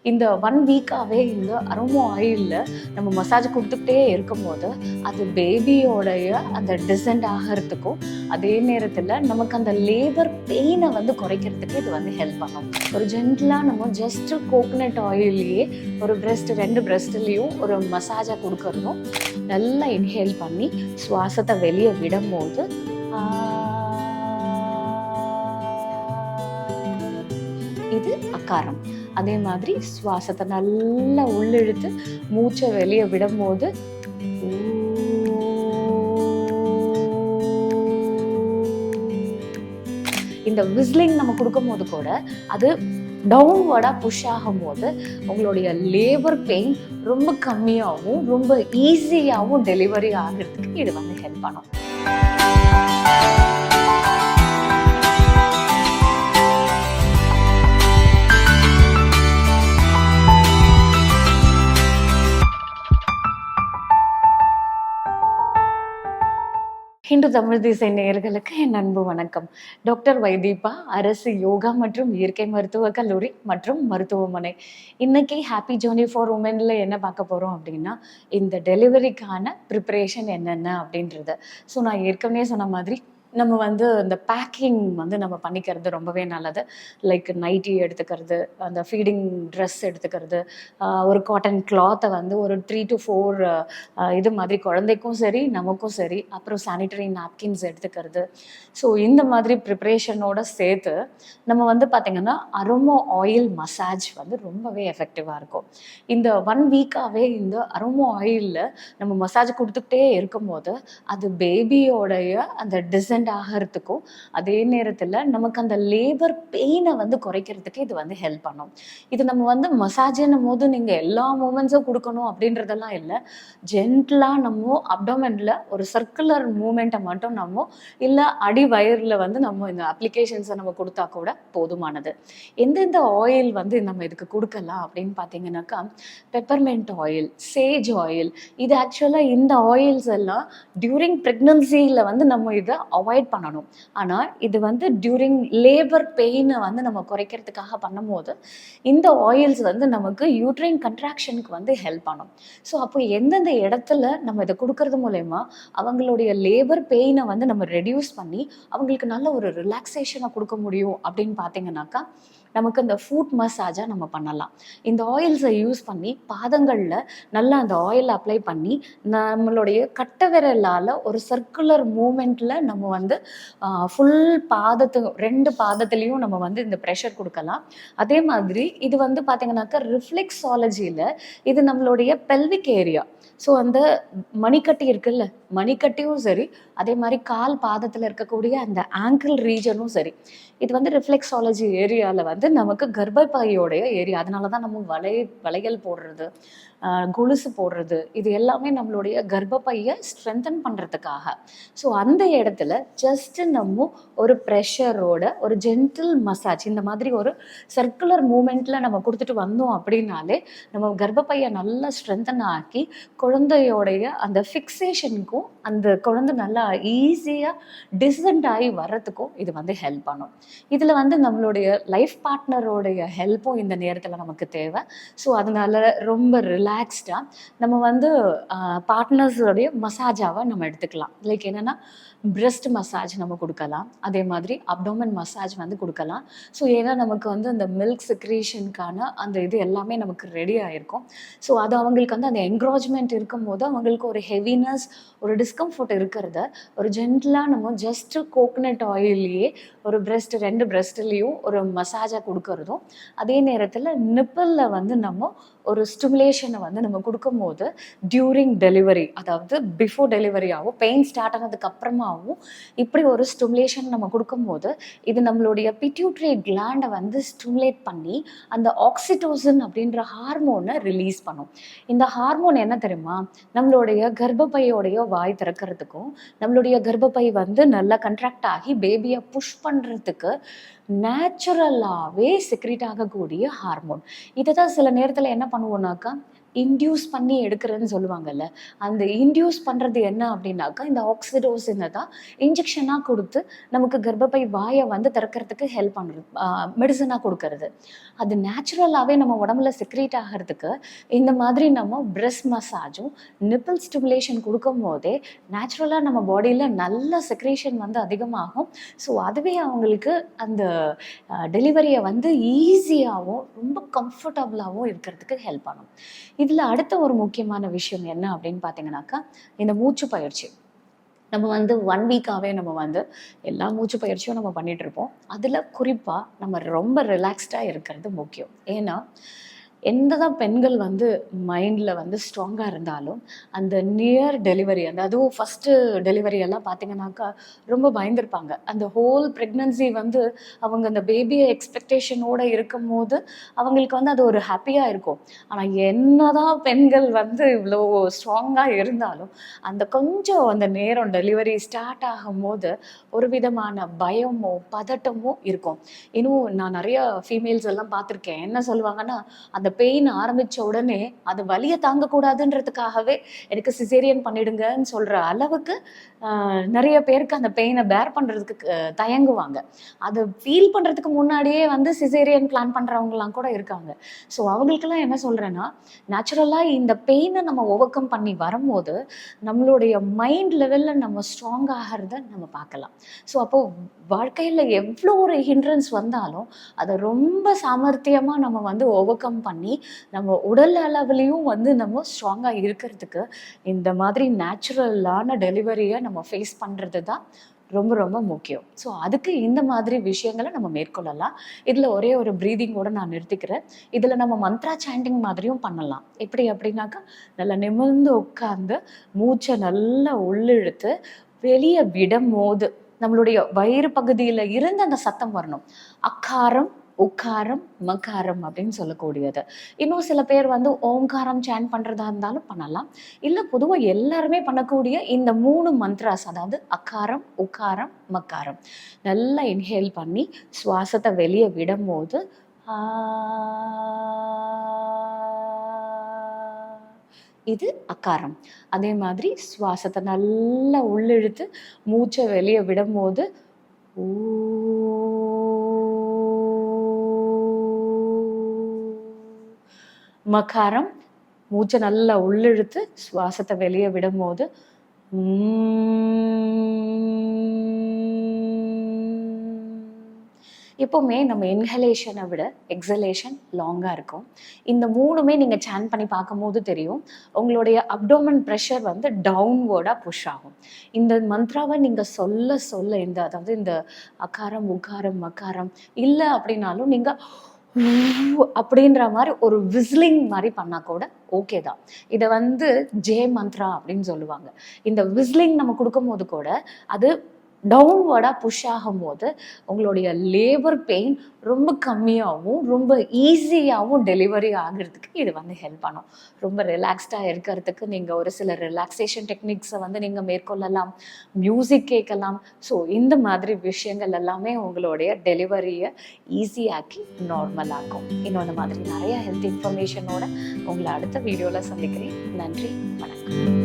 இந்த 1 வீக்காகவே இந்த அரோமா ஆயிலில் நம்ம மசாஜ் கொடுத்துக்கிட்டே இருக்கும்போது அது பேபியோடைய அந்த டிசென்ட் ஆகிறதுக்கும் அதே நேரத்தில் நமக்கு அந்த லேபர் பெயினை வந்து குறைக்கிறதுக்கு இது வந்து ஹெல்ப் பண்ணும். ஒரு ஜென்டலாக நம்ம ஜஸ்ட் கோகனட் ஆயிலையே ஒரு பிரெஸ்ட் 2 பிரெஸ்ட்லேயும் ஒரு மசாஜை கொடுக்கறதும் நல்லா இன்ஹேல் பண்ணி சுவாசத்தை வெளியே விடும்போது இது அக்காரம். அதே மாதிரி சுவாசத்தை நல்லா உள்ளிழுத்து மூச்சை வெளியே விடும்போது இந்த விஸ்லிங் நம்ம கொடுக்கும் போது கூட அது டவுன்வர்டாக புஷ் ஆகும்போது உங்களுடைய லேபர் பெயின் ரொம்ப கம்மியாகவும் ரொம்ப ஈஸியாகவும் டெலிவரி ஆகிறதுக்கு இது வந்து ஹெல்ப் பண்ணும். ஹிந்து தமிழ் திசை நேயர்களுக்கு என் அன்பு வணக்கம். டாக்டர் வைதீபா, அரசு யோகா மற்றும் இயற்கை மருத்துவக் கல்லூரி மற்றும் மருத்துவமனை. இன்னைக்கு ஹாப்பி ஜேர்னி ஃபார் உமன்ல என்ன பார்க்க போறோம் அப்படின்னா, இந்த டெலிவரிக்கான ப்ரிப்பரேஷன் என்னென்ன அப்படின்றது. ஸோ நான் ஏற்கனவே சொன்ன மாதிரி நம்ம வந்து இந்த பேக்கிங் வந்து நம்ம பண்ணிக்கிறது ரொம்பவே நல்லது. லைக் நைட்டி எடுத்துக்கிறது, அந்த ஃபீடிங் ட்ரெஸ் எடுத்துக்கிறது, ஒரு காட்டன் கிளாத்தை வந்து ஒரு 3 to 4 இது மாதிரி குழந்தைக்கும் சரி நமக்கும் சரி, அப்புறம் சானிட்டரி நாப்கின்ஸ் எடுத்துக்கிறது. ஸோ இந்த மாதிரி ப்ரிப்ரேஷனோட சேர்த்து நம்ம வந்து பார்த்திங்கன்னா அரோமா ஆயில் மசாஜ் வந்து ரொம்பவே எஃபெக்டிவாக இருக்கும். இந்த 1 வீக்காகவே இந்த அரோமா ஆயிலில் நம்ம மசாஜ் கொடுத்துக்கிட்டே இருக்கும்போது அது பேபியோடைய அந்த டிசைன் ஆகிறதுக்கும் அதே நேரத்தில் நமக்கு அந்த லேபர் பெயினை வந்து குறைக்கிறதுக்கு இது வந்து ஹெல்ப் பண்ணும். இது நம்ம வந்து மசாஜ்னும் போது நீங்கள் எல்லா மூமெண்ட்ஸும் கொடுக்கணும் அப்படின்றதெல்லாம் இல்லை. ஜென்டலாக நம்ம அப்டோமெனில் ஒரு சர்க்குலர் மூமெண்ட்டை மட்டும் நம்ம இல்லை அடி வயரில் வந்து நம்ம இந்த அப்ளிகேஷன்ஸை நம்ம கொடுத்தா கூட போதுமானது. எந்தெந்த ஆயில் வந்து நம்ம இதுக்கு கொடுக்கலாம் அப்படின்னு பார்த்தீங்கன்னாக்கா, பெப்பர்மெண்ட் ஆயில், சேஜ் ஆயில். இது ஆக்சுவலாக இந்த ஆயில்ஸ் எல்லாம் டியூரிங் ப்ரெக்னன்சியில் வந்து நம்ம இதை அவாய்ட் பண்ணணும். ஆனால் இது வந்து டியூரிங் லேபர் பெயினை வந்து நம்ம குறைக்கிறதுக்காக பண்ணும்போது இந்த ஆயில்ஸ் வந்து நமக்கு யூட்ரைன் கன்ட்ராக்ஷனுக்கு வந்து ஹெல்ப் பண்ணும். ஸோ அப்போ எந்தெந்த இடத்துல நம்ம இதை கொடுக்கறது மூலயமா அவங்களுடைய லேபர் பெயினை வந்து நம்ம ரெடியூஸ் பண்ணி அவங்களுக்கு நல்ல ஒரு ரிலாக்ஸேஷனை கொடுக்க முடியும் அப்படின்னு பார்த்தீங்கன்னாக்கா, நமக்கு அந்த ஃபுட் மசாஜாக நம்ம பண்ணலாம். இந்த ஆயில்ஸை யூஸ் பண்ணி பாதங்களில் நல்லா அந்த ஆயில் அப்ளை பண்ணி நம்மளுடைய கட்டை விரலால் ஒரு சர்க்குலர் மூமெண்ட்டில் நம்ம வந்து ஃபுல் 2 பாதத்துலேயும் நம்ம வந்து இந்த ப்ரெஷர் கொடுக்கலாம். அதே மாதிரி இது வந்து பார்த்திங்கனாக்கா ரிஃப்ளெக்ஸாலஜியில் இது நம்மளுடைய பெல்விக் ஏரியா. ஸோ அந்த மணிக்கட்டி இருக்குல்ல, மணிக்கட்டியும் சரி, அதே மாதிரி கால் பாதத்தில் இருக்கக்கூடிய அந்த ஆங்கிள் ரீஜனும் சரி, இது வந்து ரிஃப்ளெக்ஸாலஜி ஏரியாவில் வந்து நமக்கு கர்ப்பப்பையோடைய ஏரியா. அதனால தான் நம்ம வளையல் போடுறது, கொலுசு போடுறது, இது எல்லாமே நம்மளுடைய கர்ப்பப்பையை ஸ்ட்ரென்தன் பண்ணுறதுக்காக. ஸோ அந்த இடத்துல ஜஸ்ட்டு நம்ம ஒரு ப்ரெஷரோட ஒரு ஜென்டில் மசாஜ் இந்த மாதிரி ஒரு சர்க்குலர் மூமெண்ட்டில் நம்ம கொடுத்துட்டு வந்தோம் அப்படின்னாலே நம்ம கர்ப்பப்பையை நல்லா ஸ்ட்ரென்தன் ஆக்கி குழந்தையோடைய அந்த ஃபிக்ஸேஷனுக்கும் அந்த குழந்தை நல்லா ஈஸியாக டிசென்ட் ஆகி வர்றதுக்கும் இது வந்து ஹெல்ப் பண்ணும். இதில் வந்து நம்மளுடைய லைஃப் பார்ட்னரோடைய ஹெல்ப்பும் இந்த நேரத்தில் நமக்கு தேவை. ஸோ அதனால ரொம்ப ரிலாக்ஸ்டாக நம்ம வந்து பார்ட்னர்ஸோடைய மசாஜாவை நம்ம எடுத்துக்கலாம். லைக் என்னென்னா பிரெஸ்ட் மசாஜ் நம்ம கொடுக்கலாம், அதே மாதிரி அப்டோமன் மசாஜ் வந்து கொடுக்கலாம். ஸோ ஏன்னா நமக்கு வந்து அந்த மில்க் செக்ரீஷனுக்கான அந்த இது எல்லாமே நமக்கு ரெடி ஆகிருக்கும். ஸோ அது அவங்களுக்கு வந்து அந்த என்க்ராஜ்மெண்ட் இருக்கும்போது அவங்களுக்கு ஒரு ஹெவினஸ், ஒரு டிஸ்கம்ஃபர்ட் இருக்கிறத ஒரு ஜென்டலாக நம்ம ஜஸ்ட்டு கோகனட் ஆயிலையே ஒரு 2 பிரெஸ்ட்லேயும் ஒரு மசாஜாக கொடுக்கறதும், அதே நேரத்தில் நிப்பிளில் வந்து நம்ம ஒரு ஸ்டிமுலேஷனை வந்து நம்ம கொடுக்கும்போது டியூரிங் டெலிவரி, அதாவது பிஃபோர் டெலிவரியாகவும் பெயின் ஸ்டார்ட் ஆனதுக்கு அப்புறமாவும் இப்படி ஒரு ஸ்டிமுலேஷன் நம்ம கொடுக்கும்போது இது நம்மளுடைய பிட்யூட்ரி கிளாண்டை வந்து ஸ்டிமுலேட் பண்ணி அந்த ஆக்சிடோசின் அப்படின்ற ஹார்மோனை ரிலீஸ் பண்ணும். இந்த ஹார்மோன் என்ன தெரியுமா, நம்மளுடைய கர்ப்பப்பையோடைய வாய் திறக்கிறதுக்கும் நம்மளுடைய கர்ப்பப்பை வந்து நல்லா கண்ட்ராக்ட் ஆகி பேபியை புஷ் பண்ணுறதுக்கு நேச்சுரலாகவே செக்ரீட் ஆகக்கூடிய ஹார்மோன். இதை தான் சில நேரத்தில் என்ன பண்ணுவோம்னாக்கா, இன்டியூஸ் பண்ணி எடுக்கிறதுன்னு சொல்லுவாங்கல்ல, அந்த இன்டியூஸ் பண்ணுறது என்ன அப்படின்னாக்கா இந்த ஆக்சிடோசினை தான் இன்ஜெக்ஷனாக கொடுத்து நமக்கு கர்ப்பப்பை வாயை வந்து திறக்கிறதுக்கு ஹெல்ப் பண்ணுறது, மெடிசனாக கொடுக்கறது. அது நேச்சுரலாகவே நம்ம உடம்புல செக்ரீட் ஆகிறதுக்கு இந்த மாதிரி நம்ம பிரெஸ்ட் மசாஜும் நிப்பிள் ஸ்டிமுலேஷன் கொடுக்கும் போதே நேச்சுரலாக நம்ம பாடியில் நல்ல செக்ரேஷன் வந்து அதிகமாகும். ஸோ அதுவே அவங்களுக்கு அந்த டெலிவரியை வந்து ஈஸியாகவும் ரொம்ப கம்ஃபர்டபுளாகவும் இருக்கிறதுக்கு ஹெல்ப் பண்ணும். இதில் அடுத்த ஒரு முக்கியமான விஷயம் என்ன அப்படின்னு பார்த்தீங்கன்னாக்கா, இந்த மூச்சு பயிற்சி. நம்ம வந்து 1 வீக்காகவே நம்ம வந்து எல்லா மூச்சு பயிற்சியும் நம்ம பண்ணிட்டு இருப்போம். அதில் குறிப்பாக நம்ம ரொம்ப ரிலாக்ஸ்டாக இருக்கிறது முக்கியம். ஏன்னா என்னதான் பெண்கள் வந்து மைண்டில் வந்து ஸ்ட்ராங்காக இருந்தாலும் அந்த நியர் டெலிவரி, அந்த அதுவும் ஃபஸ்ட்டு டெலிவரி எல்லாம் பார்த்தீங்கன்னாக்கா ரொம்ப பயந்துருப்பாங்க. அந்த ஹோல் ப்ரெக்னன்சி வந்து அவங்க அந்த பேபியை எக்ஸ்பெக்டேஷனோடு இருக்கும் போது அவங்களுக்கு வந்து அது ஒரு ஹாப்பியாக இருக்கும். ஆனால் என்னதான் பெண்கள் வந்து இவ்வளோ ஸ்ட்ராங்காக இருந்தாலும் அந்த கொஞ்சம் அந்த நேரம் டெலிவரி ஸ்டார்ட் ஆகும் போது ஒரு விதமான பயமோ பதட்டமோ இருக்கும். இன்னும் நான் நிறைய ஃபீமேல்ஸ் எல்லாம் பார்த்துருக்கேன். என்ன சொல்லுவாங்கன்னா, அந்த பெயின் ஆரம்பிச்ச உடனே அது வலியை தாங்கக்கூடாதுன்றதுக்காகவே எனக்கு சிசேரியன் பண்ணிடுங்கன்னு சொல்ற அளவுக்கு நிறைய பேருக்கு அந்த பெயினை பேர் பண்றதுக்கு தயங்குவாங்க. அதை ஃபீல் பண்றதுக்கு முன்னாடியே வந்து சிசேரியன் பிளான் பண்றவங்கலாம் கூட இருக்காங்க. ஸோ அவங்களுக்கெல்லாம் என்ன சொல்றேன்னா, நேச்சுரலா இந்த பெயினை நம்ம ஓவர் கம் பண்ணி வரும்போது நம்மளுடைய மைண்ட் லெவல்ல நம்ம ஸ்ட்ராங் ஆகிறத நம்ம பார்க்கலாம். ஸோ அப்போ வாழ்க்கையில் எவ்வளோ ஒரு ஹிண்ட்ரன்ஸ் வந்தாலும் அதை ரொம்ப சாமர்த்தியமாக நம்ம வந்து ஓவர் கம் பண்ணி நம்ம உடல் அளவுலையும் வந்து நம்ம ஸ்ட்ராங்காக இருக்கிறதுக்கு இந்த மாதிரி நேச்சுரலான டெலிவரியை நம்ம ஃபேஸ் பண்ணுறது தான் ரொம்ப ரொம்ப முக்கியம். ஸோ அதுக்கு இந்த மாதிரி விஷயங்களை நம்ம மேற்கொள்ளலாம். இதில் ஒரே ஒரு ப்ரீதிங்கோடு நான் நிறுத்திக்கிறேன். இதில் நம்ம மந்த்ரா சாண்டிங் மாதிரியும் பண்ணலாம். எப்படி அப்படின்னாக்கா, நல்லா நிமிர்ந்து உட்கார்ந்து மூச்சை நல்லா உள்ளிழுத்து வெளியே விடும் போது நம்மளுடைய வயிறு பகுதியில் இருந்து அந்த சத்தம் வரணும். அக்காரம், உக்காரம், மகாரம் அப்படின்னு சொல்லக்கூடியது. இன்னும் சில பேர் வந்து ஓங்காரம் சாண்ட் பண்ணுறதா இருந்தாலும் பண்ணலாம். இல்லை பொதுவாக எல்லாருமே பண்ணக்கூடிய இந்த 3 மந்த்ராஸ், அதாவது அக்காரம், உக்காரம், மக்காரம், நல்லா இன்ஹேல் பண்ணி சுவாசத்தை வெளியே விடும்போது இது அக்காரம். அதே மாதிரி சுவாசத்தை நல்லா உள்ளிழுத்து மூச்சை வெளியே விடும்போது ஊ. மகாரம், மூச்சை நல்லா உள்ளிழுத்து சுவாசத்தை வெளியே விடும்போது எப்போவுமே நம்ம இன்ஹலேஷனை விட எக்ஸலேஷன் லாங்காக இருக்கும். இந்த 3மே நீங்கள் சேன் பண்ணி பார்க்கும்போது தெரியும், உங்களுடைய அப்டோமன் ப்ரெஷர் வந்து டவுன்வேர்டாக புஷ் ஆகும். இந்த மந்த்ராவை நீங்கள் சொல்ல சொல்ல அதாவது இந்த அகாரம், உகாரம், மகாரம் இல்லை அப்படின்னாலும் நீங்கள் அப்படின்ற மாதிரி ஒரு விசிலிங் மாதிரி பண்ணால் கூட ஓகே தான். இதை வந்து ஜே மந்த்ரா அப்படின்னு சொல்லுவாங்க. இந்த விசிலிங் நம்ம கொடுக்கும் போது கூட அது டவுன்வர்டாக புஷ் ஆகும்போது உங்களுடைய லேபர் பெயின் ரொம்ப கம்மியாகவும் ரொம்ப ஈஸியாகவும் டெலிவரி ஆகிறதுக்கு இது வந்து ஹெல்ப் பண்ணும். ரொம்ப ரிலாக்ஸ்டாக இருக்கிறதுக்கு நீங்கள் ஒரு சில ரிலாக்ஸேஷன் டெக்னிக்ஸை வந்து நீங்கள் மேற்கொள்ளலாம், மியூசிக் கேட்கலாம். ஸோ இந்த மாதிரி விஷயங்கள் எல்லாமே உங்களுடைய டெலிவரியை ஈஸியாக்கி நார்மல் ஆக்கும். இன்னொன்று மாதிரி நிறைய ஹெல்த் இன்ஃபர்மேஷனோட உங்களை அடுத்த வீடியோவில் சந்திக்கிறேன். நன்றி, வணக்கம்.